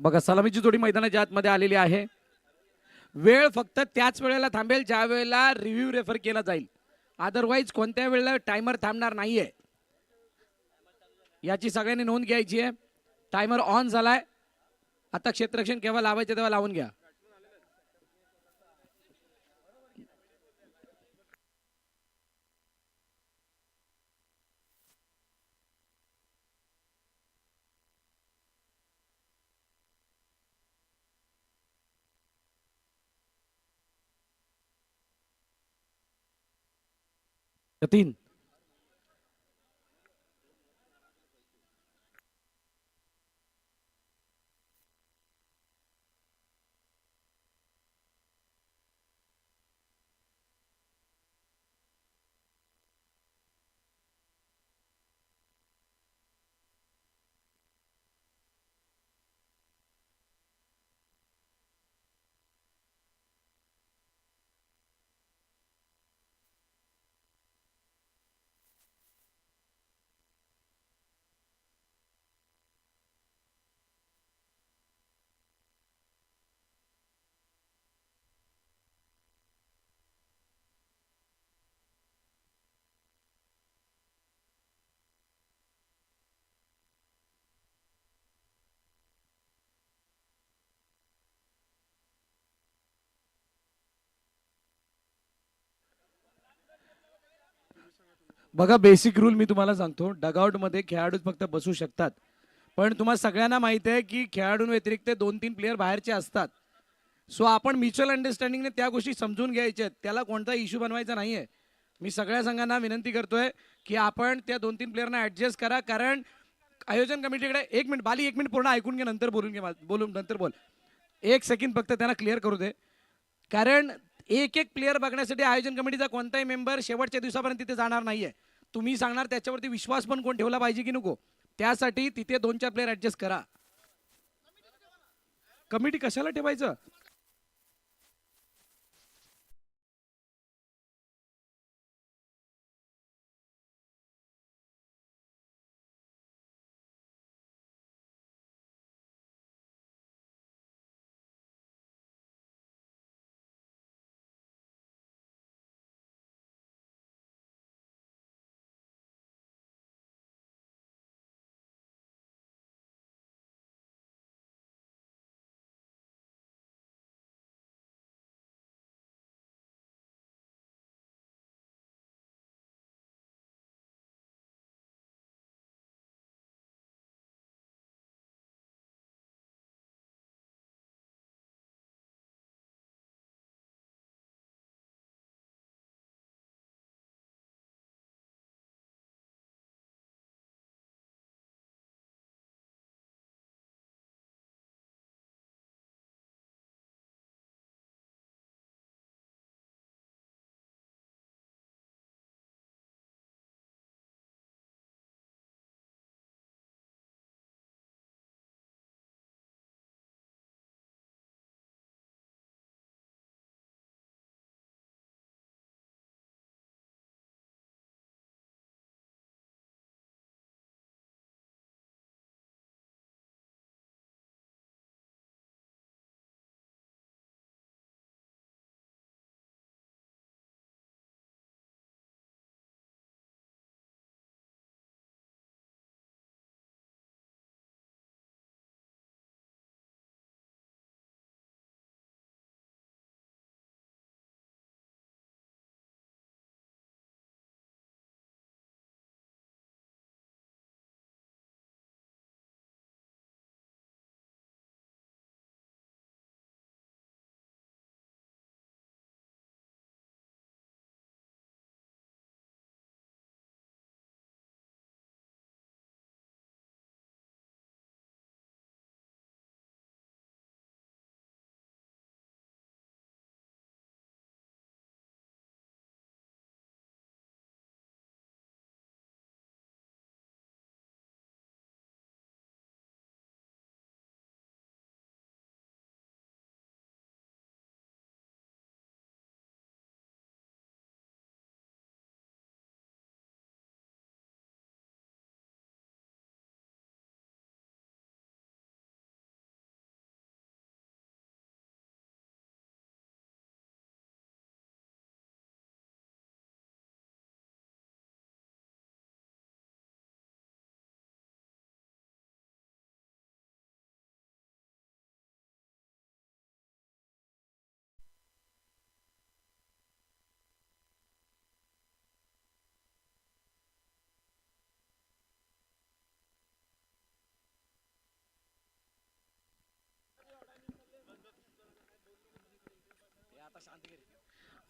बघा सलामीची जोडी मैदानाच्या आतमध्ये आलेली आहे. वेळ फक्त त्याच वेळेला थांबेल ज्या वेळेला रिव्ह्यू रेफर केला जाईल. अदरवाईज कोणत्या वेळेला टायमर थांबणार नाहीये, याची सगळ्यांनी नोंद घ्यायची आहे. टायमर ऑन झालाय. आता क्षेत्ररक्षण केव्हा लावायचे तेव्हा लावून घ्या. तीन बघा बेसिक रूल मी तुम्हाला सांगतो. डगआउटमध्ये खेळाडू फक्त बसू शकतात, पण तुम्हाला सगळ्यांना माहिती आहे की खेळाडूंव्यतिरिक्त 2-3 प्लेयर बाहेरचे असतात. सो आपण म्युच्युअल अंडरस्टँडिंगने त्या गोष्टी समजून घ्यायच्या आहेत. त्याला कोणता इश्यू बनवायचा नाहीये. मी सगळ्या संघांना विनंती करतोय की आपण त्या 2-3 प्लेयरना ऍडजस्ट करा. कारण आयोजन कमिटीकडे एक मिनिट बाली, एक मिनिट पूर्ण ऐकून घे, नंतर बोलून घे. बोलून नंतर बोल. एक सेकंड फक्त त्यांना क्लिअर करू दे. कारण एक एक प्लेयर बघण्यासाठी आयोजन कमिटीचा कोणताही मेंबर शेवटच्या दिवसापर्यंत तिथे जाणार नाहीये. तुम्ही सांगणार त्याच्यावरती विश्वास पण कोण ठेवला पाहिजे की नको, त्यासाठी तिथे 2-4 प्लेयर ऍडजस्ट करा. कमिटी कशाला ठेवायचं.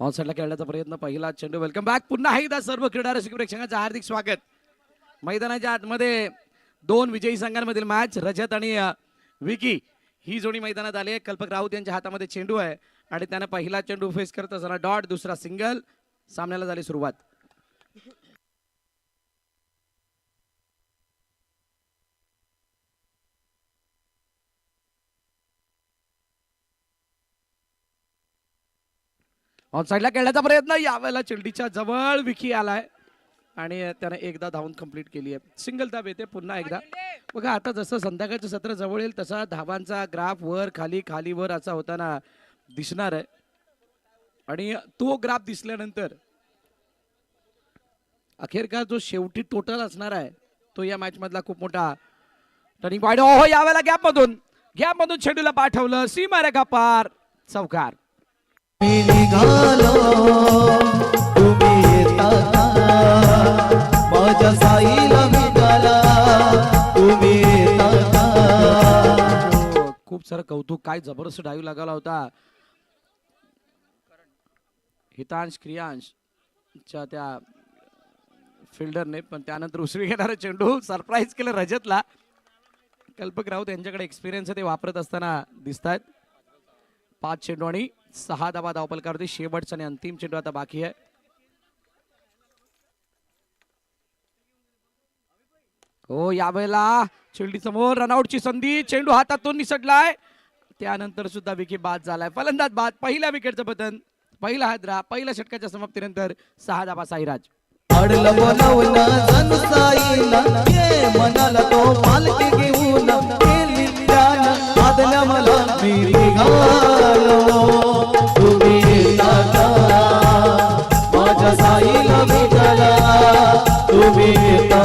ऑन साईडला खेळण्याचा प्रयत्न, पहिला चेंडू. वेलकम बॅक पुन्हा एकदा सर्व क्रीडा रसिक प्रेक्षकांचं हार्दिक स्वागत. मैदानाच्या आतमध्ये दोन विजयी संघांमधील मॅच, रजत आणि विकी ही जोडी मैदानात आली आहे. कल्पक राऊत यांच्या हातामध्ये चेंडू आहे आणि त्याने पहिला चेंडू फेस करत असताना डॉट, दुसरा सिंगल. सामन्याला झाली सुरुवात. ऑन साईडला खेळण्याचा प्रयत्न, यावेळेला चिलडीच्या जवळ विकी आलाय आणि त्याने एकदा धावून कंप्लीट केली आहे. सिंगल धाव येते पुन्हा एकदा. बघा आता जसं संध्याकाळचं सत्र जवळ येईल तसा धावांचा ग्राफ वर खाली खाली वर असा होताना दिसणार आहे आणि तो ग्राफ दिसल्यानंतर अखेरकार जो शेवटी टोटल असणार आहे तो या मॅच मधला खूप मोठा टर्निंग पॉइंट. हो, यावेळेला गॅपमधून चेंडूला पाठवलं, सीमारेखा पार, चौकार. निघालो तुम्ही येता माझ्या साईला निघाला तुम्ही येता. खूप सारं कौतुक, काय जबरदस्त डाईव्ह लागला होता हितांश क्रियांशच्या त्या फिल्डरने, पण त्यानंतर उसळी घेणारा चेंडू सरप्राईज केलं रजतला. कल्पक राऊत यांच्याकडे एक्सपिरियन्स आहे, ते वापरत असताना दिसत आहेत. 5 चेंडू आणि 6 धावा धावपलकावरती. शेवटचा आणि अंतिम चेंडू आता बाकी आहे. हो, यावेळेला चिलडी समोर रनआउटची संधी, चेंडू हातातून निसटलाय. त्यानंतर सुद्धा विकेट बाद झालाय. फलंदाज बाद. पहिल्या विकेटचं पतन, पहिला हादरा, पहिल्या षटकाच्या समाप्तीनंतर 6 धावा साईराज. अडलं बोलावलं जणू साईला ये मनाला तो पालखी घेऊन गेली त्यानं आदल्या मला मी निघालो तुम्ही येता माझ्या साईला निघाला तुम्ही येता.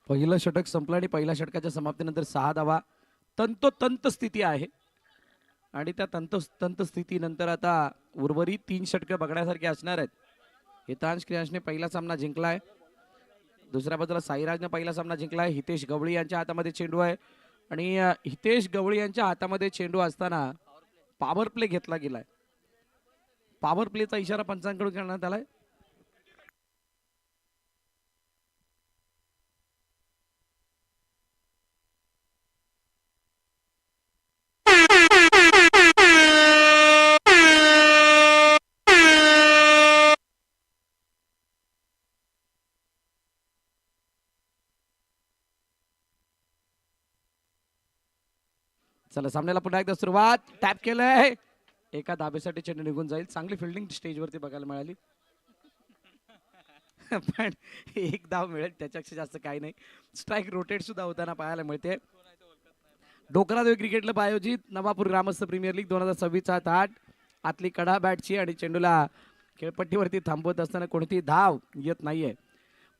पहिलं षटक संपलं आणि पहिल्या षटकाच्या समाप्तीनंतर 6 धावा. तंतोतंत स्थिती आहे आणि त्या तंतोतंत स्थितीनंतर आता उर्वरित 3 षटकं बघण्यासारखे असणार आहेत. हितांश क्रियांशने पहिला सामना जिंकलाय, दुसऱ्या बाजूला साईराजने पहिला सामना जिंकलाय. हितेश गवळी यांच्या हातामध्ये चेंडू आहे आणि हितेश गवळी यांच्या हातामध्ये चेंडू असताना पॉवर प्ले घेतला गेलाय. पॉवर प्लेचा इशारा पंचांकडून करण्यात आलाय. चला, सामन्याला पुन्हा एकदा सुरुवात. टॅप केलंय, एका धाब्यासाठी चेंडू निघून जाईल. चांगली फिल्डिंग स्टेजवरती बघायला मिळाली, पण एक धाव मिळेल त्याच्यापेक्षा जास्त काही नाही. स्ट्राईक रोटेट सुद्धा होताना पाहायला मिळते. डोकरादेवी क्रिकेट क्लब आयोजित नवापूर ग्रामस्थ प्रीमियर लीग 2026-8 आतली कडा बॅटची आणि चेंडूला खेळपट्टीवरती थांबवत असताना कोणतीही धाव येत नाहीये.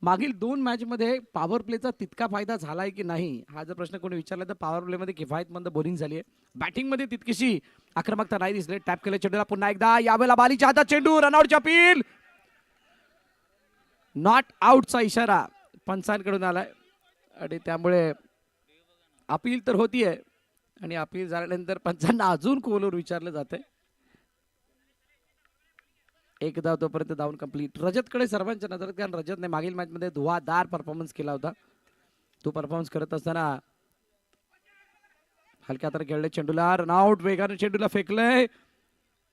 मागील 2 मॅचमध्ये पॉवर प्लेचा तितका फायदा झालाय की नाही हा जर प्रश्न कोणी विचारला तर पॉवर प्लेमध्ये किफायतमंद बोलिंग झाली आहे. बॅटिंगमध्ये तितकीशी आक्रमकता नाही दिसली. टॅप केले चेंडूला पुन्हा एकदा, यावेळेला बालीच्या हातात चेंडू, रनआउटची अपील, नॉट आउटचा इशारा पंचांकडून आलाय आणि त्यामुळे अपील तर होतीये आणि अपील झाल्यानंतर पंचांना अजून खोलवर विचारलं जातंय. एक धाव तोपर्यंत धावून कंप्लीट. रजतकडे सर्वांच्या नजरेत, कारण रजतने मागील मॅच मध्ये धुवाधार परफॉर्मन्स केला होता. तो परफॉर्मन्स करत असताना हलक्या हाताने खेळले चेंडूला, रनआउट. वेगाने चेंडूला फेकलंय.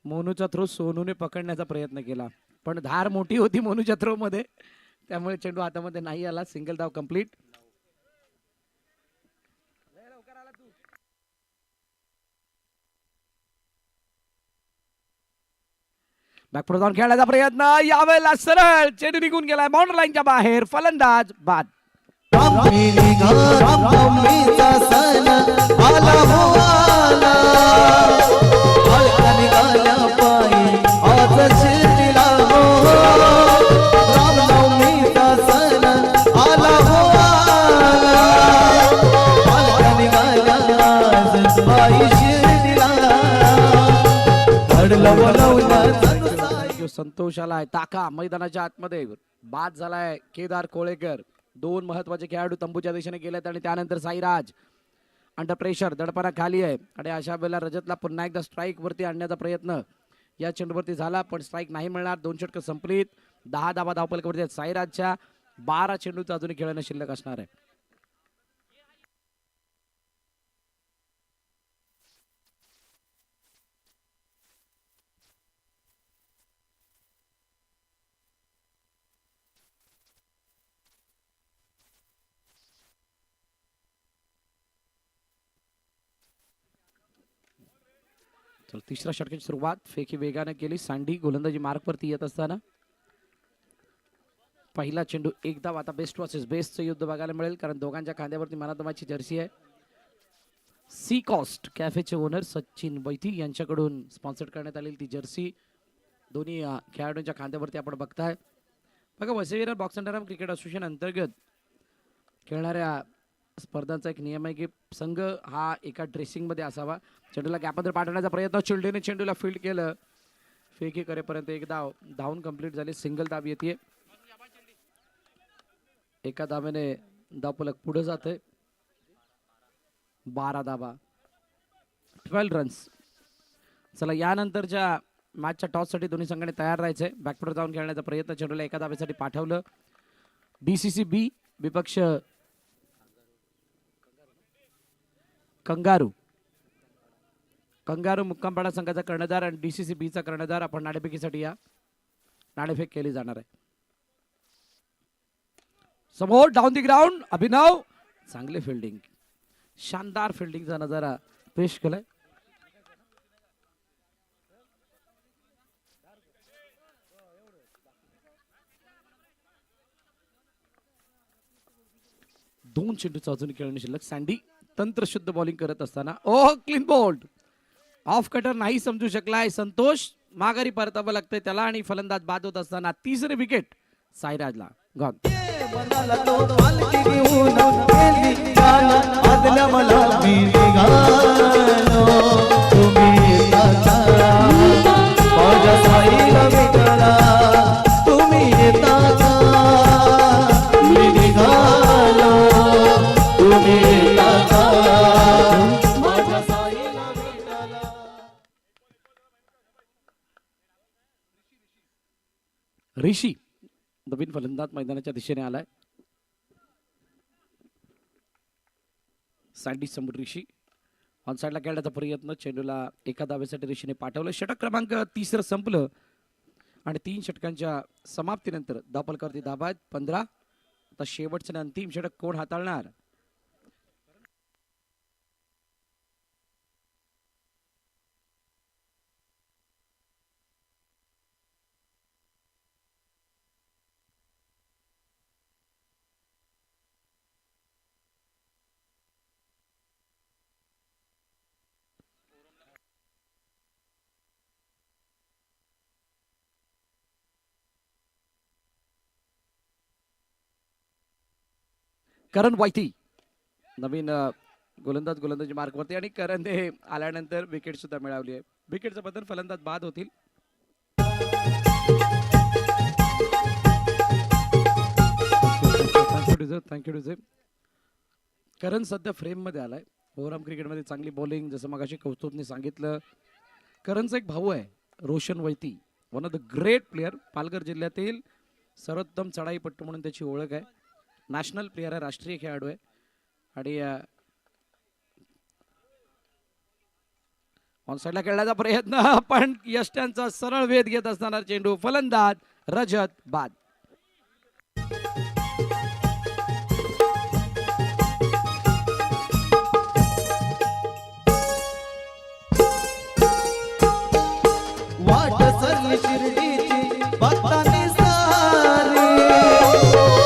मोनूचा थ्रो सोनूने पकडण्याचा प्रयत्न केला पण धार मोठी होती मोनूच्या थ्रो मध्ये, त्यामुळे चेंडू हातामध्ये नाही आला. सिंगल धाव कंप्लीट. बॅकफुट जाऊन खेळण्याचा प्रयत्न, यावेळेला सरळ चेंडू निघून गेलाय बाउंड्री लाईनच्या बाहेर. फलंदाज बाद. लव लव संतोष आलाय, ताका मैदानाच्या आतमध्ये बाद झालाय. केदार कोळेकर, दोन महत्वाचे खेळाडू तंबूच्या दिशेने गेलेत आणि त्यानंतर साईराज अंडर प्रेशर, दडपणा खाली आहे आणि अशा वेळेला रजतला पुन्हा एकदा स्ट्राईक वरती आणण्याचा प्रयत्न या चेंडूवरती झाला, पण स्ट्राईक नाही मिळणार. 2 षटकं संपलीत. 10 धावा धावपलकावरती आहेत. साईराजच्या 12 चेंडूचं अजूनही खेळणं शिल्लक असणार आहे. चल, तिसऱ्या षटकाची सुरुवात फेकी वेगाने केली. सांडी गोलंदाजी मार्कवरती येत असताना पहिला चेंडू एकदा आता बेस्ट वर्सेस बेस्टचं युद्ध बघायला मिळेल, कारण दोघांच्या खांद्यावरती मनातमाची जर्सी आहे. सी कॉस्ट कॅफेचे ओनर सचिन बैठी यांच्याकडून स्पॉन्सर करण्यात आलेली ती जर्सी दोन्ही खेळाडूंच्या खांद्यावरती आपण बघताय. बघा, वसईविरार बॉक्स अँड आराम क्रिकेट असोसिएशन अंतर्गत खेळणाऱ्या स्पर्धांचा एक नियम आहे की संघ हा एका ड्रेसिंगमध्ये असावा. चेंडूला गॅपमध्ये पाठवण्याचा प्रयत्न, चिल्डेने चेंडूला फील्ड केलं. फेकी करेपर्यंत एक धाव धावून कंप्लीट झाली. सिंगल धाव येते. एका धावेने धावफलक पुढे जाते. 12 धावा, 12 रन्स. चला, यानंतरच्या मॅचच्या टॉससाठी दोन्ही संघाने तयार राहायचे. बॅकफुट जाऊन खेळण्याचा प्रयत्न, चेंडूला एका धावेसाठी पाठवलं. DCC बी विपक्ष कंगारू मुक्कामपाडा संघाचा कर्णधार आणि DCC बी चा कर्णधार. आपण नाणेफेकीसाठी या. नाणेफेक केली जाणार आहे. समोर डाऊन दी ग्राउंड अभिनव, चांगले फिल्डिंग, शानदार फिल्डिंगचा नजारा पेश केलाय. दोन चेंडूचा अजून खेळणं शिल्लक. सँडी तंत्रशुद्ध बॉलिंग करत असताना क्लीन बोल्ड. ऑफ कटर नाही समजू शकलाय संतोष, माघारी परतावं लागतंय त्याला आणि फलंदाज बाद होत असताना तिसरे विकेट साईराजला. गॉन. मनाला तो पालखी घेऊन गेली जाण, आदल्या मला मी निघालो. तुम्ही येता का माझ्या साईला भेटायला, तुम्ही येता का मी निघालो. तुम्ही येता का माझ्या साईला भेटायला. ऋषी नवीन फलंदाज मैदानाच्या दिशेने आलाय. सँडी समोर ऋषी ऑन साइडला खेळण्याचा प्रयत्न, चेंडूला एका धावेसाठी ऋषीने पाठवलं. षटक क्रमांक 3 संपलं आणि 3 षटकांच्या समाप्तीनंतर धावफलकावरती धावा आहेत 15. आता शेवटचं आणि अंतिम षटक कोण हाताळणार? करण वायती नवीन गोलंदाजी मार्कवरती आणि करण हे आल्यानंतर विकेट सुद्धा मिळवली आहे. विकेटचं बदल, फलंदाज बाद होतील. थँक्यू. करण सध्या फ्रेम मध्ये आलाय. ओव्हरआर्म क्रिकेटमध्ये चांगली बॉलिंग, जसं मगाशी कौस्तुभने सांगितलं. करणचा एक भाऊ आहे Roshan Vaiti, one of the great player. Palghar जिल्ह्यातील सर्वोत्तम चढाईपट्टू म्हणून त्याची ओळख आहे. नॅशनल प्लेयर आहे, राष्ट्रीय खेळाडू आहे. आणि ऑन साइडला खेळण्याचा प्रयत्न, पण यष्ट्यांचा सरळ वेध घेत असताना चेंडू, फलंदाज रजत बाद. वाट सरली शिर्डीची भक्तांनी सारी,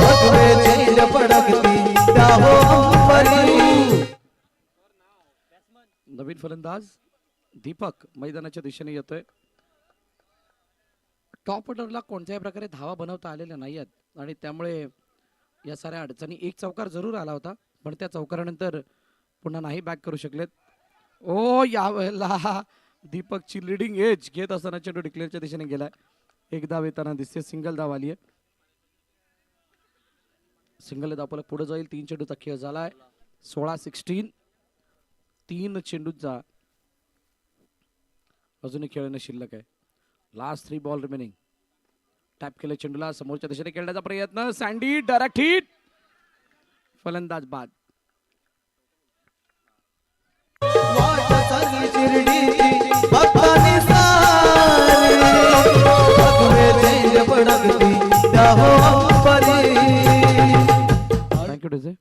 भगवे झेंड पडकती त्या हो अंबरी. नवीन फलंदाज दीपक मैदानाच्या दिशेने येतोय. टॉप ऑर्डरला कोणत्याही प्रकारे धावा बनवता आलेल्या नाही आहेत आणि त्यामुळे या साऱ्या अडचणी. एक चौकार जरूर आला होता, पण त्या चौकारानंतर पुन्हा नाही बॅक करू शकलेत. यावेळेला दीपकची लिडिंग एज घेत असताना चेंडू डिक्लेअरच्या दिशेने गेलाय. एक धाव येताना दिसते, सिंगल धाव आली आहे. सिंगल धाव पुढे जाईल. 3 चेंडूचा खेळ झालाय. 16-16. 3 चेंडूचा अजूनही खेळणं शिल्लक आहे. Last 3 ball remaining. टॅप केलं चेंडूला, समोरच्या दिशेने खेळण्याचा प्रयत्न. Sandy direct hit. फलंदाज बाद. वाट चालली शिर्डीची भक्तांनी सारी, भगवे चेंज पडकती त्या हो अंबरी. Thank you DJ.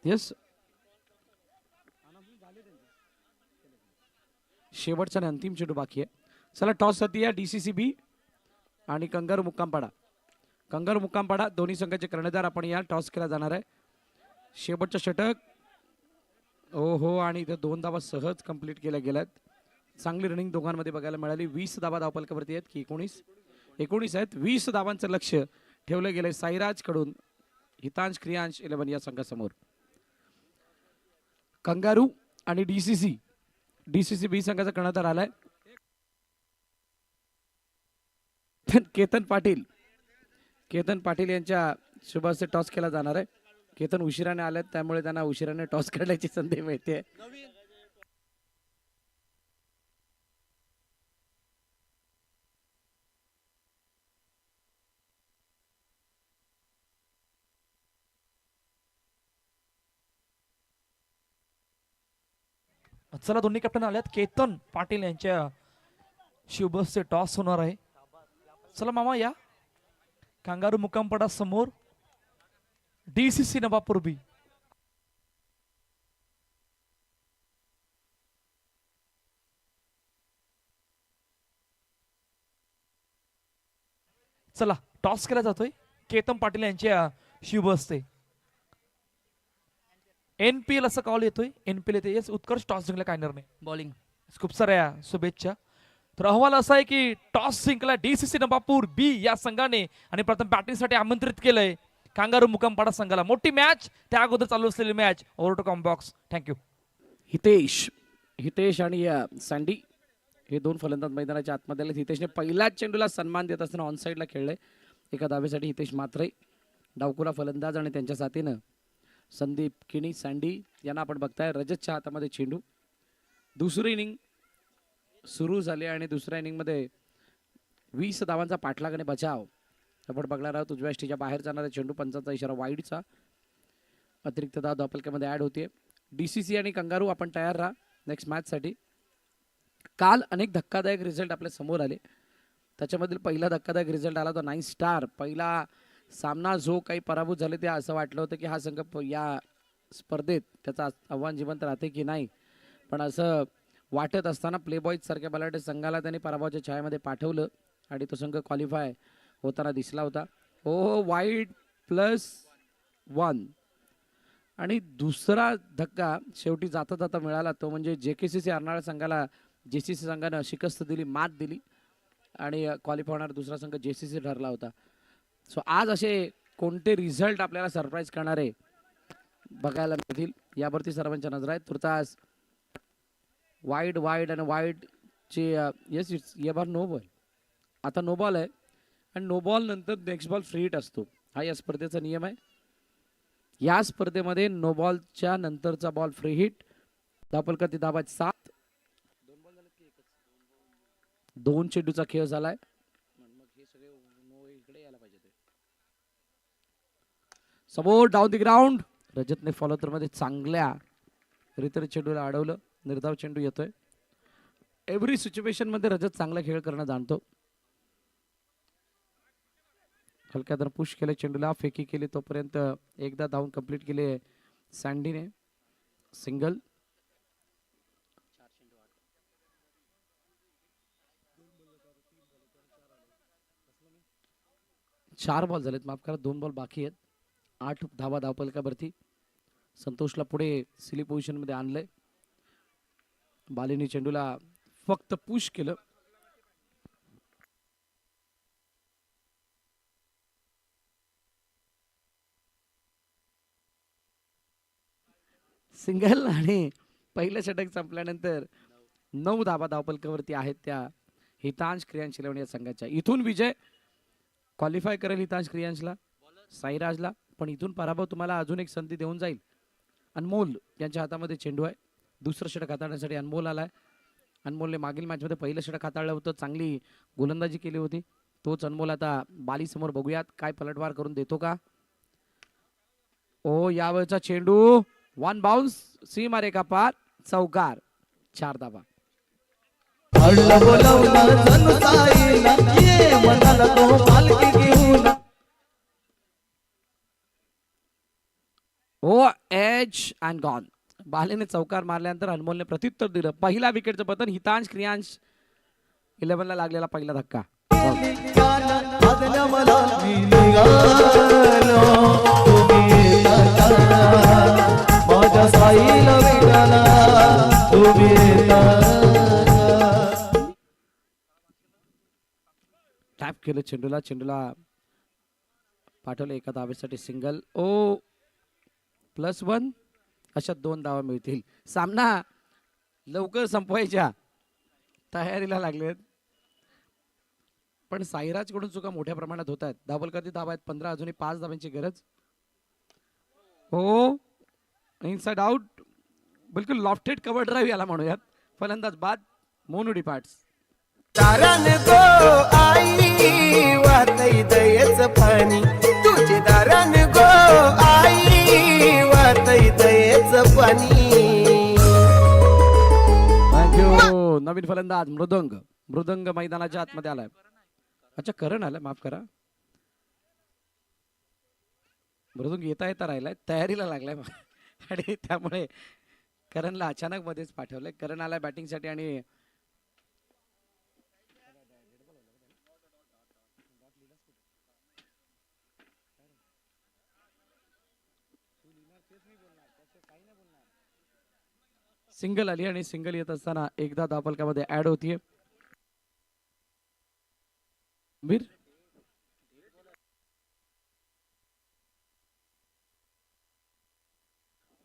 येस, शेवटचा आणि अंतिम चेंडू बाकी आहे. चला टॉस सध्या DCCB आणि कंगारू मुक्कामपाडा. कंगारू मुक्कामपाडा दोन्ही संघाचे कर्णधार आपण या टॉस केला जाणार आहे. शेवटचं षटक. हो आणि इथे 2 धावा सहज कंप्लीट केल्या गेल्यात. चांगली रनिंग दोघांमध्ये बघायला मिळाली. 20 धावा धावपलकावरती आहेत की 19 आहेत. 20 धावांचं लक्ष ठेवलं गेलंय साईराज कडून हितांश क्रियांश 11 या संघासमोर. कंगारू आणि DCCB संघाचा कर्णधार आलाय केतन पाटील यांच्या शुभ हस्ते टॉस केला जाणार आहे. केतन उशिराने आलेत त्यामुळे त्यांना उशिराने टॉस करण्याची संधी मिळते. चला दोन्ही कॅप्टन आल्यात. केतन पाटील यांच्या शुभचे टॉस होणार आहे. चला मामा या. कांगारू मुक्कामपाडा समोर DCC नवापूर बी. चला टॉस केला जातोय केतन पाटील यांच्या शुभ हस्ते. NPL असं कॉल येतोय. NPL येते. येस, उत्कर्ष टॉस जिंकला काय निर्णय बॉलिंग. खूप साऱ्या शुभेच्छा. तर अहवाल असा आहे की टॉस जिंकला DCC नवापूर बी या संघाने आणि प्रथम बॅटिंगसाठी आमंत्रित केलंय कांगारू मुक्कामपाडा संघाला. मोठी मॅच, त्या अगोदर चालू असलेली match. Over to comm box. Thank you. Hitesh आणि सँडी हे 2 फलंदाज मैदानाच्या आतमध्ये आले. हितेशने पहिल्याच चेंडूला सन्मान देत असताना ऑन साईडला खेळले. एका धावेसाठी हितेश मात्रे डावकुरा फलंदाज आणि त्यांच्या साथीनं संदीप किणी सँडी यांना आपण बघताय. रजतच्या हातामध्ये चेंडू. दुसरी इनिंग सुरू झाली आणि दुसऱ्या इनिंगमध्ये 20 धावांचा पाठलाग आणि बचाव आपण बघणार आहोत. उजव्या यष्टीच्या बाहेर जाणारा चेंडू, पंचांचा इशारा वाईडचा. अतिरिक्त धाव धावपलक्यामध्ये ऍड होते. DCC आणि कंगारू आपण तयार राहा नेक्स्ट मॅचसाठी. काल अनेक धक्कादायक रिझल्ट आपल्या समोर आले. त्याच्यामधील पहिला धक्कादायक रिझल्ट आला तो 9 स्टार. पहिला सामना जो काही पराभूत झाले ते असं वाटलं होतं की हा संघ या स्पर्धेत त्याचा आव्हान जिवंत राहते की नाही, पण असं वाटत असताना प्लेबॉईज सारख्या बलाढ्य संघाला त्यांनी पराभवाच्या छायामध्ये पाठवलं आणि तो संघ क्वालिफाय होताना दिसला होता. हो, वाईड +1. आणि दुसरा धक्का शेवटी जाता जाता मिळाला तो म्हणजे JKCC अर्नाळा संघाला JCC संघानं शिकस्त दिली, मात दिली आणि क्वालिफाय होणार दुसरा संघ JCC ठरला होता. सो आज असे कोणते रिझल्ट आपल्याला सरप्राईज करणारे बघायला मिळतील यावरती सर्वांच्या नजर आहेत. तुर्तास वाईड आणि वाईडचे येस इट्स ये बार नो बॉल. आता नो बॉल आहे आणि नो बॉल नंतर नेक्स्ट बॉल फ्री हिट असतो. हा या स्पर्धेचा नियम आहे. या स्पर्धेमध्ये नो बॉलच्या नंतरचा बॉल फ्री हिट. धावपलकावरती धावा 7. 2 चेंडूचा खेळ झालाय. समोर डाऊन द ग्राउंड. रजतने फॉलोतर मध्ये चांगल्या रीतीने चेंडूला अडवलं. निर्धाव चेंडू येतोय. एव्हरी सिच्युएशन मध्ये रजत चांगला खेळ करणं जाणतो. हलक्या दर पुश केले चेंडूला, फेकी केली तोपर्यंत एकदा धावून कंप्लीट केले सँडीने. सिंगल. चार बॉल झालेत, माफ करा, 2 बॉल बाकी आहेत. 8 धावा धावपलकावरती. संतोषला पुढे सिली पोझिशन मध्ये आणलंय. बालीने चेंडूला फक्त पुश केलं. सिंगल आणि पहिलं षटक संपल्यानंतर 9 धाबा धावपलकावरती आहेत त्या हितांश क्रियांश शिलवणी या संघाच्या. इथून विजय क्वालिफाय करेल हितांश क्रियांशला, साईराजला, पण इथून पराभव तुम्हाला अजून एक संधी देऊन जाईल. अनमोल यांच्या हातामध्ये चेंडू आहे. दुसरं षटक हाताळण्यासाठी अनमोल आलाय. अनमोलने मागील मॅचमध्ये पहिलं षटक हाताळलं होतं, चांगली गोलंदाजी केली होती. तोच अनमोल आता बाली समोर बघूयात काय पलटवार करून देतो का. ओ यावेळचा चेंडू 1 बाउन्स, सीमा रेखा पार, चौकार, 4 धाबा. हळू बोलवलं जणू साईला, ये मनाला तो पालखी घेऊन. ओ एज अँड गॉन. बालेने चौकार मारल्यानंतर अनमोलने प्रत्युत्तर दिलं. पहिला विकेटचं पतन हितांश क्रियांश 11 ला लागलेला पहिला धक्का. आदल्या मला मी निघालो, तुम्ही येता माझ्या साईला वेगाला, तुम्ही येता. टॅप केलं चेंडूला, चेंडूला पाठवलं एका धावेसाठी सिंगल. ओ +1, अशा 2 धावा मिळतील. सामना लवकर संपवायच्या तयारीला लागलेत, पण साईराज कडून चुका मोठ्या प्रमाणात होत आहेत. धावपलकावरती धावा आहेत 15, अजूनही 5 धावांची गरज. हो इनसाइड आउट, बिलकुल लॉफ्टेड कव्हर ड्राईव्ह याला म्हणूयात. फलंदाज बाद, मोनू डिपार्ट्स. दारान गो आई वातई दयेच पाणी, तुझे दारान गो आई वातई दयेच पाणी. थँक्यू. नवीन फलंदाज मृदंग. मृदंग मैदानाच्या आतमध्ये आलाय. अच्छा करण आलाय, माफ करा. मृदंग येता येता राहिलाय, तयारीला लागलाय आणि त्यामुळे करणला अचानक मध्येच पाठवलंय. करण आलाय बॅटिंगसाठी आणि सिंगल आली आणि सिंगल येत असताना एकदा धावपलकामध्ये ऍड होतीये. वीर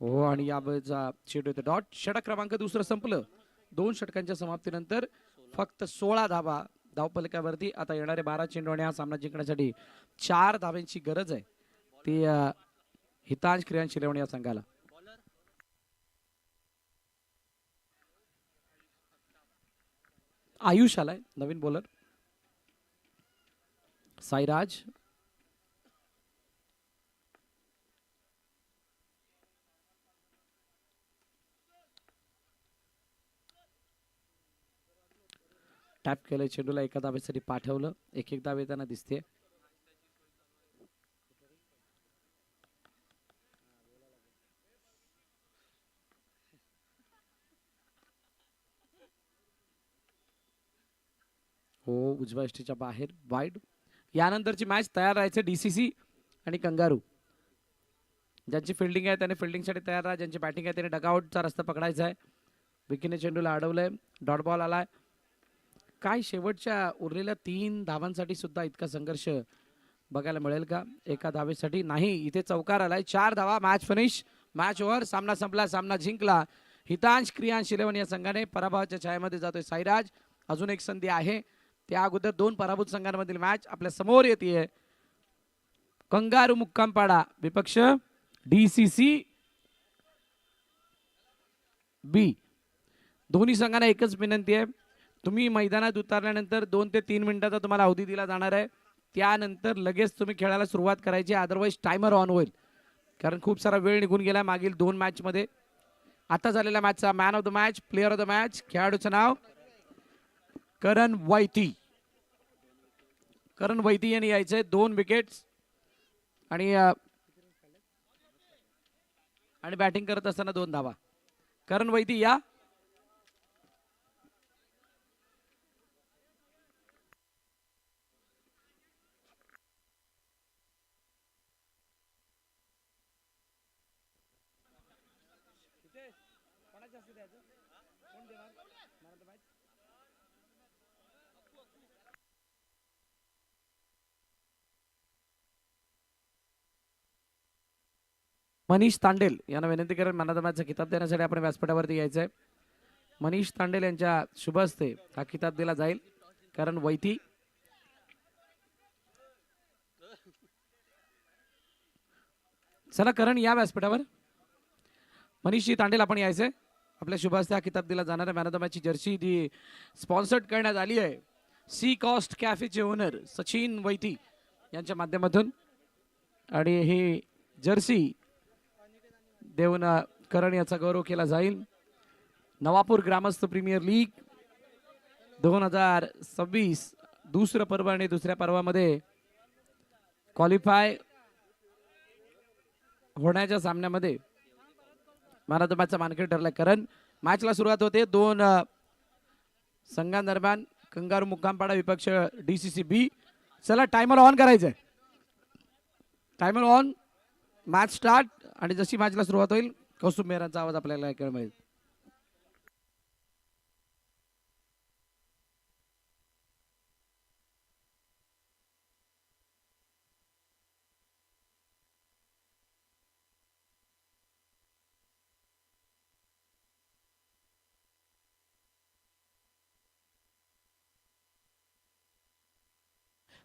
हो आणि यावेळेचा चेंडू येतो डॉट. षटक क्रमांक दुसरं संपलं. 2 षटकांच्या समाप्तीनंतर फक्त 16 धावा धावपलकावरती. आता येणारे 12 चेंडू आणि हा सामना जिंकण्यासाठी 4 धावांची गरज आहे. ती हितांश क्रियांश शिलवणी या संघाला. आयुष आलाय नवीन बॉलर. साईराज, टॅप केलंय चेंडूला, एका धावेसाठी पाठवलं. एक धाव येताना दिसते. हो उजव्या यष्टीच्या बाहेर वाईड. यानंतरची मॅच तयार राहायचे डीसीसी आणि कंगारू. ज्यांची फिल्डिंग आहे त्याने फिल्डिंगसाठी तयार राहा, ज्यांची बॅटिंग आहे त्याने डगआउटचा रस्ता पकडायचा आहे. विकीने चेंडूला अडवलंय, डॉट बॉल आलाय. काय शेवटच्या उरलेल्या 3 धावांसाठी सुद्धा इतका संघर्ष बघायला मिळेल का? एका धावेसाठी नाही, इथे चौकार आलाय. 4 धावा, मॅच फिनिश, मॅच ओव्हर, सामना संपला, सामना जिंकला हितांश क्रियांश शिलवणी या संघाने. पराभवाच्या छायेमध्ये जातोय साईराज. अजून एक संधी आहे. त्या अगोदर 2 पराभूत संघांमधील मॅच आपल्या समोर येते. कंगारू मुक्कामपाडा विपक्ष डीसीसी बी. दोन्ही संघांना एकच विनंती आहे, तुम्ही मैदानात उतरल्यानंतर 2 ते 3 मिनिटाचा तुम्हाला अवधी दिला जाणार आहे. त्यानंतर लगेच तुम्ही खेळायला सुरुवात करायची, अदरवाईज टायमर ऑन होईल. कारण खूप सारा वेळ निघून गेला मागील 2 मॅचमध्ये. आता झालेल्या मॅचचा man of the match, player of the match, खेळाडूचं नाव करण वैती. करण वैती यांनी यायचंय. 2 विकेट्स आणि बॅटिंग करत असताना 2 धावा. करण वैती या. मनीष तांडेल यांना विनंती करेन मॅन ऑफ द मॅचचा किताब देण्यासाठी आपण व्यासपीठावरती यायचंय. मनीष तांडेल यांच्या शुभ हस्ते हा किताब दिला जाईल. कारण वैथी चला करण या व्यासपीठावर. मनीषजी तांडेल आपण यायचंय. आपल्या शुभ हस्ते हा किताब दिला जाणार आहे. मॅन ऑफ द मॅचची जर्सी जी स्पॉन्सर्ड करण्यात आली आहे सी कॉस्ट कॅफेचे ओनर सचिन वैथी यांच्या माध्यमातून. आणि ही जर्सी देऊन करण याचा गौरव केला जाईल. नवापूर ग्रामस्थ प्रीमियर लीग 2026 दुसरं पर्व आणि दुसऱ्या पर्वामध्ये क्वालिफाय होण्याच्या सामन्यामध्ये मॅन ऑफ द मॅचचा मानकरी ठरलाय करण. मॅचला सुरुवात होते. दोन संघांदरम्यान कंगारू मुक्कामपाडा विपक्ष DCC B. चला टायमर ऑन करायचंय. Timer on. Match start. आणि जशी मॅचला सुरुवात होईल कौस्तुभ मेहरांचा आवाज आपल्याला ऐकायला मिळेल.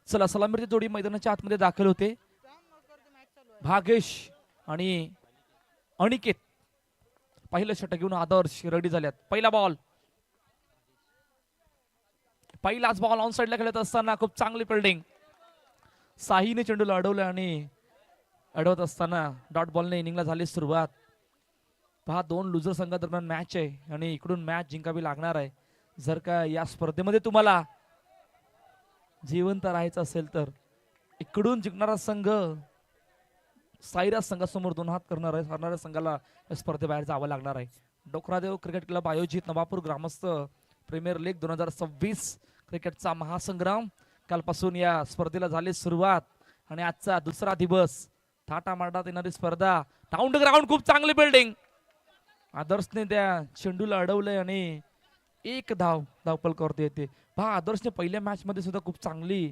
चला सलामीची जोडी मैदानाच्या आतमध्ये दाखल होते. भागेश आणि अनिकेत पहिलं षटक घेऊन आदर्श रेडी झाल्यात. पहिला बॉल. पहिलाच बॉल ऑन साइडला खेळत असताना खूप चांगली फिल्डिंग. साहीने चेंडूला अडवलं आणि अडवत असताना डॉट बॉलने इनिंगला झाली सुरुवात. पहा दोन लुझर संघादरम्यान मॅच आहे आणि इकडून मॅच जिंकावी लागणार आहे. जर का या स्पर्धेमध्ये तुम्हाला जिवंत राहायचं असेल तर इकडून जिंकणारा संघ साईराज संघासमोर 2 हात करणार आहे. हरणाऱ्या संघाला या स्पर्धेबाहेर जावं लागणार आहे. डोकरादेव क्रिकेट क्लब आयोजित नवापूर ग्रामस्थ प्रीमियर लीग 2026 क्रिकेटचा महासंग्राम. कालपासून या स्पर्धेला झाली सुरुवात आणि आजचा दुसरा दिवस. थाटा मारण्यात येणारी स्पर्धा. राऊंड ग्राउंड खूप चांगली बिल्डिंग. आदर्शने त्या चेंडूला अडवलंय आणि एक धावपलकावरती येते. पहा आदर्शने पहिल्या मॅच मध्ये सुद्धा खूप चांगली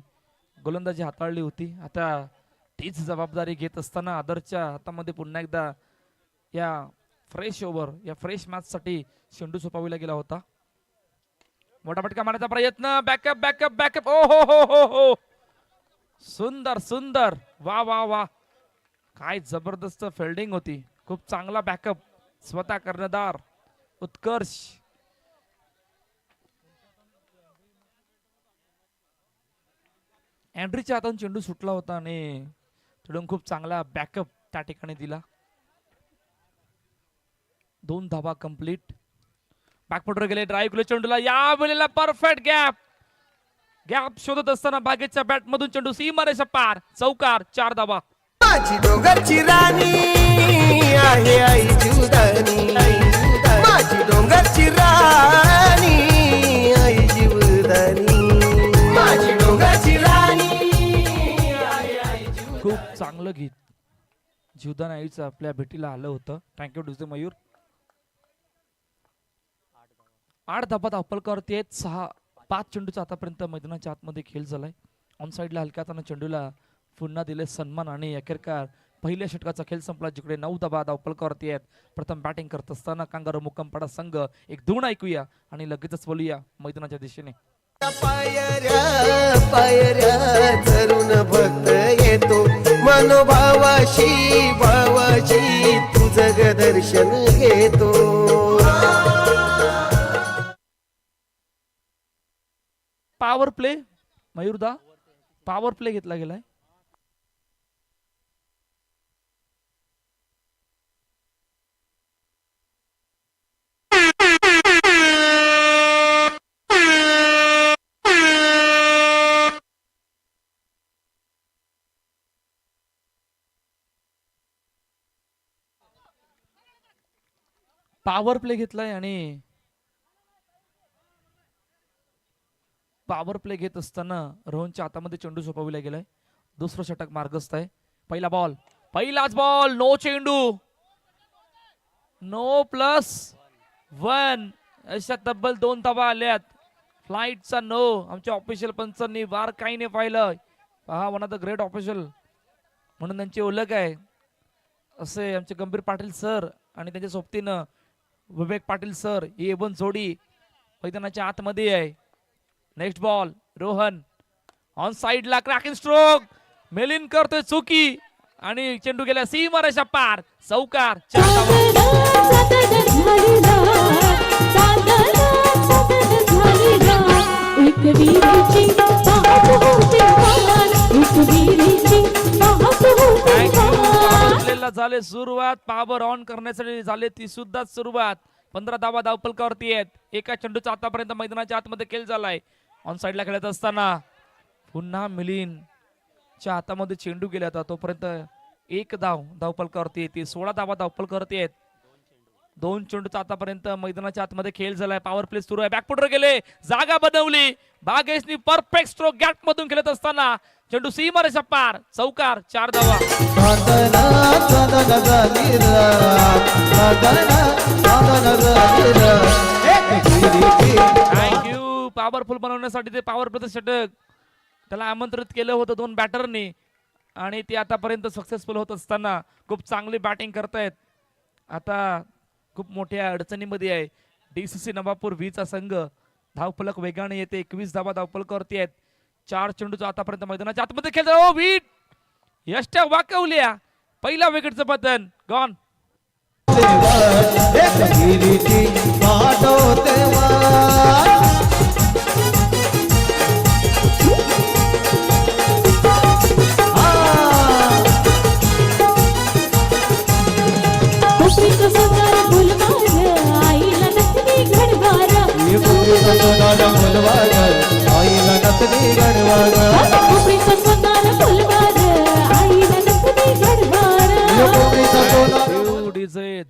गोलंदाजी हाताळली होती. आता तीच जबाबदारी घेत असताना आदर्शच्या हातामध्ये पुन्हा एकदा या फ्रेश ओव्हर या फ्रेश मॅच साठी चेंडू सोपाविला गेला होता. मोठा फटका मारण्याचा प्रयत्न. Backup backup backup. ओ हो हो हो हो. सुंदर सुंदर. वा वा वा. काय जबरदस्त फिल्डिंग होती. खूप चांगला बॅकअप स्वतः कर्णधार उत्कर्ष. अँड्रीच्या हातातून चेंडू सुटला होता आणि तिकडून खूप चांगला बॅकअप त्या ठिकाणी दिला. 2 धावा कंप्लीट. बॅकफुटवर गेले. ड्राईव्ह केले चेंडूला. या वेळेला परफेक्ट गॅप शोधत असताना बागेच्या बॅट मधून चेंडू सीमारेषा पार. चौकार. 4 धावा. माझी डोंगरची राणी आहे आई जीवदानी. माझी डोंगरची राणी आई जीवदानी. माझी डोंगरची राणी आहे आई जीवदानी. खूप चांगलं गीत जीवदान आईचं आपल्या भेटीला आलं होतं. थँक्यू डुजे मयूर. 8 धाबा धावपलकावरती आहेत. 5 चेंडूचा आतापर्यंत मैदानाच्या आतमध्ये खेळ झालाय. ऑन साइडला हलक्या हाताने चेंडूला पुन्हा दिले सन्मान आणि अखेरकार पहिल्या षटकाचा खेळ संपला जिकडे 9 धाबा धावपलकावरती आहेत. प्रथम बॅटिंग करत असताना कांगारू मुक्कामपाडा संघ एक धूण ऐकूया आणि लगेचच बोलूया मैदानाच्या दिशेने. पायऱ्या पायऱ्या धरून भक्त येतो मनोभावाशी भावाशी तुझं दर्शन घेतो. पॉवर प्ले मयूरदा. पॉवर प्ले घेतला गेलाय. पॉवर प्ले घेतलाय आणि पॉवर प्ले घेत असताना रोहनच्या हातामध्ये चेंडू सोपविला गेलाय. दुसरं षटक मार्गस्थ आहे. पहिला बॉल. पहिलाच बॉल. नो चेंडू. नो +1. अशा तब्बल 2 धावा आल्यात. फ्लाईटचा नो. आमच्या ऑफिशियल पंचांनी वार काही नाही पाहिलं. पहा one of the great official म्हणून त्यांची ओळख आहे. असे आमचे गंभीर पाटील सर आणि त्यांच्या सोबतीनं विवेक पाटील सर ही एवन जोडी मैदानाच्या आतमध्ये आहे. नेक्स्ट बॉल रोहन ऑन साइडला क्रॅकिंग स्ट्रोक मेलिन करतोय चुकी आणि चेंडू गेला सीमारेषा पार चौकार 4 धावा. झाले सुरुवात पॉवर ऑन करण्यासाठी झाले ती सुद्धा सुरुवात 15 धावा धावपलकावरती आहेत. एका चेंडूचा आतापर्यंत मैदानाच्या आतमध्ये खेळ झालाय. ऑन साइडला खेळत असताना पुन्हा मिलिन च्या हातामध्ये चेंडू गेला होता तोपर्यंत एक धावपलकावरती येते. 16 धावा धावपलकावरती आहेत. 2 चेंडूचा आतापर्यंत मैदानाच्या आतमध्ये खेळ झालाय. पॉवर प्ले सुरू आहे. बॅकफुटर गेले जागा बनवली भागेशनी परफेक्ट स्ट्रोक गॅप मधून खेळत असताना चेंडू सीमारेषा पार चौकार 4 धावा. थँक्यू पॉवरफुल बनवण्यासाठी ते पॉवर प्ले षटक त्याला आमंत्रित केलं होतं 2 बॅटरनी आणि ते आतापर्यंत सक्सेसफुल होत असताना खूप चांगली बॅटिंग करतायत. आता खूप मोठ्या अडचणीमध्ये आहे डीसीसी नवापूर वीचा संघ. धावफलक वेगाने येते. 21 धावा धावफलकावरती आहेत. 4 चेंडूचा आतापर्यंत मैदानाच्या आतमध्ये खेळ झाला. विट यष्ट्या वाकवल्या. पहिला विकेटचं पतन गॉन.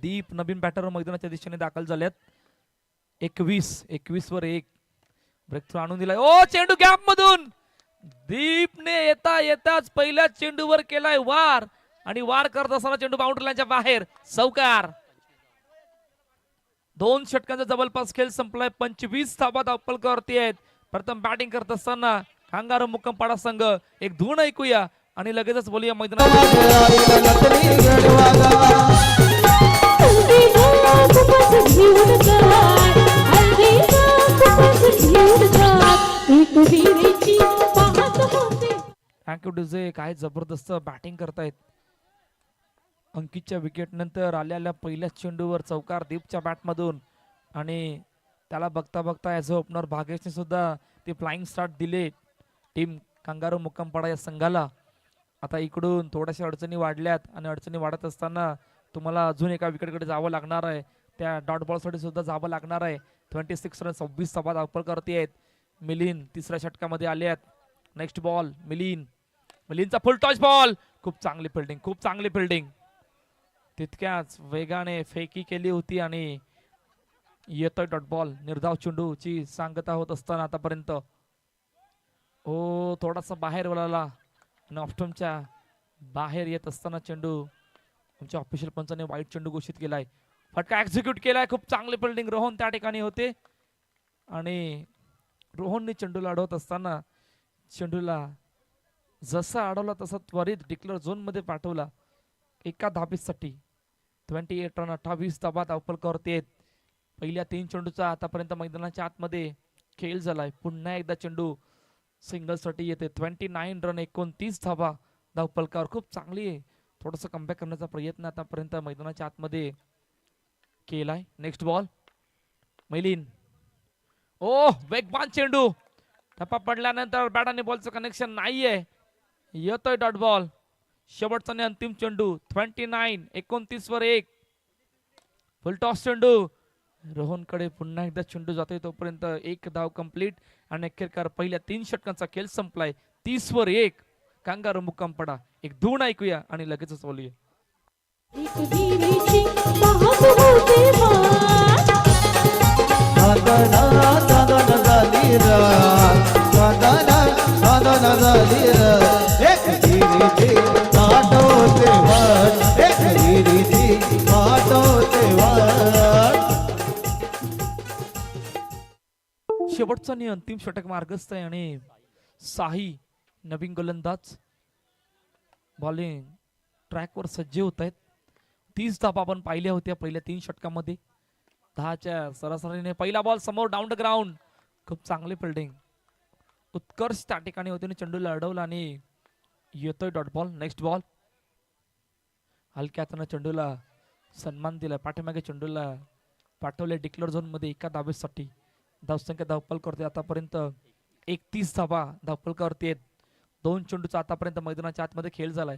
दीप नवीन बॅटर मैदानाच्या दिशेने दाखल झाल्यात. 21 वर 1 ब्रेक थ्रू आणून दिलाय. ओ चेंडू गॅप मधून दीपने येताच पहिल्या चेंडूवर केलाय वार आणि वार करत असताना चेंडू बाउंड्री लाईनच्या बाहेर चौकार. 2 षटकांचा जबरदस्त खेळ संपलाय. 25 धावा धावपलकावरती आहेत. प्रथम बॅटिंग करत असताना कांगारू मुक्कामपाडा संघ एक धून ऐकूया आणि लगेचच बोलूया मैदानात. थँक्यू डीजे काय जबरदस्त बॅटिंग करतायत. अंकितच्या विकेट नंतर आलेल्या पहिल्याच चेंडूवर चौकार दीपच्या बॅट मधून आणि त्याला बघता बघता ॲज अ ओपनर भागेशने सुद्धा ते फ्लाइंग स्टार्ट दिले टीम कांगारू मुक्कामपाडा या संघाला. आता इकडून थोड्याशा अडचणी वाढल्यात आणि अडचणी वाढत असताना तुम्हाला अजून एका विकेटकडे जावं लागणार आहे. त्या डॉट बॉलसाठी सुद्धा जावं लागणार आहे. 26 रन 26 धावा धावपलकावरती आहेत. मिलिंद तिसऱ्या षटकामध्ये आले आहेत. नेक्स्ट बॉल मिलिंदचा फुल टॉच बॉल. खूप चांगली फिल्डिंग तितक्याच वेगाने फेकी केली होती आणि येतोय डॉट बॉल. निर्धाव चेंडूची सांगता होत असताना आतापर्यंत थोडासा बाहेर वळाला आणि ऑफ्टमच्या बाहेर येत असताना चेंडू आमच्या ऑफिशियल पंचाने वाईट चेंडू घोषित केलाय. फटका एक्झिक्यूट केलाय. खूप चांगली फिल्डिंग रोहन त्या ठिकाणी होते आणि रोहनने चेंडूला अडवत असताना चेंडूला जसा अडवला तसा त्वरित डिक्लेअर झोन मध्ये पाठवला. एका धाबीसाठी 28 रन 28 धावा धावपलकावरती आहेत. पहिल्या 3 चेंडूचा आतापर्यंत मैदानाच्या आतमध्ये खेळ झालाय. पुन्हा एकदा चेंडू सिंगल साठी येते. 29 रन 29 धावा धावपलकावर. खूप चांगली थोडस कमबॅक करण्याचा प्रयत्न आतापर्यंत मैदानाच्या आतमध्ये केलाय. नेक्स्ट बॉल मैलीन. वेगवान चेंडू टप्पा पडल्यानंतर बॅट आणि बॉलचं कनेक्शन नाहीये. येतोय डॉट बॉल. शेवटचा आणि अंतिम चेंडू 29 वर 1 फुल टॉस चेंडू रोहनकडे. पुन्हा एकदा चेंडू जातोय तोपर्यंत 1 धाव कंप्लीट आणि अखेरकार पहिल्या 3 षटकांचा खेळ संपलाय. 30 वर 1 कांगारू मुक्कामपाडा. एक धून ऐकूया आणि लगेचच बोलूया. शेवटचा आणि अंतिम षटक मार्गस्थ आहे आणि साही नवीन गोलंदाज बॉलिंग ट्रॅकवर सज्ज होत आहेत. 30 धावा आपण पाहिल्या होत्या पहिल्या 3 षटकामध्ये. 10च्या सरासरीने पहिला बॉल समोर डाऊन द ग्राउंड. खूप चांगली फिल्डिंग. उत्कर्ष त्या ठिकाणी होते चेंडूला अडवला आणि येतोय डॉट बॉल. Next ball. हलक्या हाताने चेंडूला सन्मान दिला. पाठीमागे चेंडूला पाठवले डिक्लेअर झोन मध्ये एका धावेसाठी. धावसंख्या धावपल करते आतापर्यंत 31 धावा धावपल करते. 2 चेंडूचा आतापर्यंत मैदानाच्या आतमध्ये खेळ झालाय.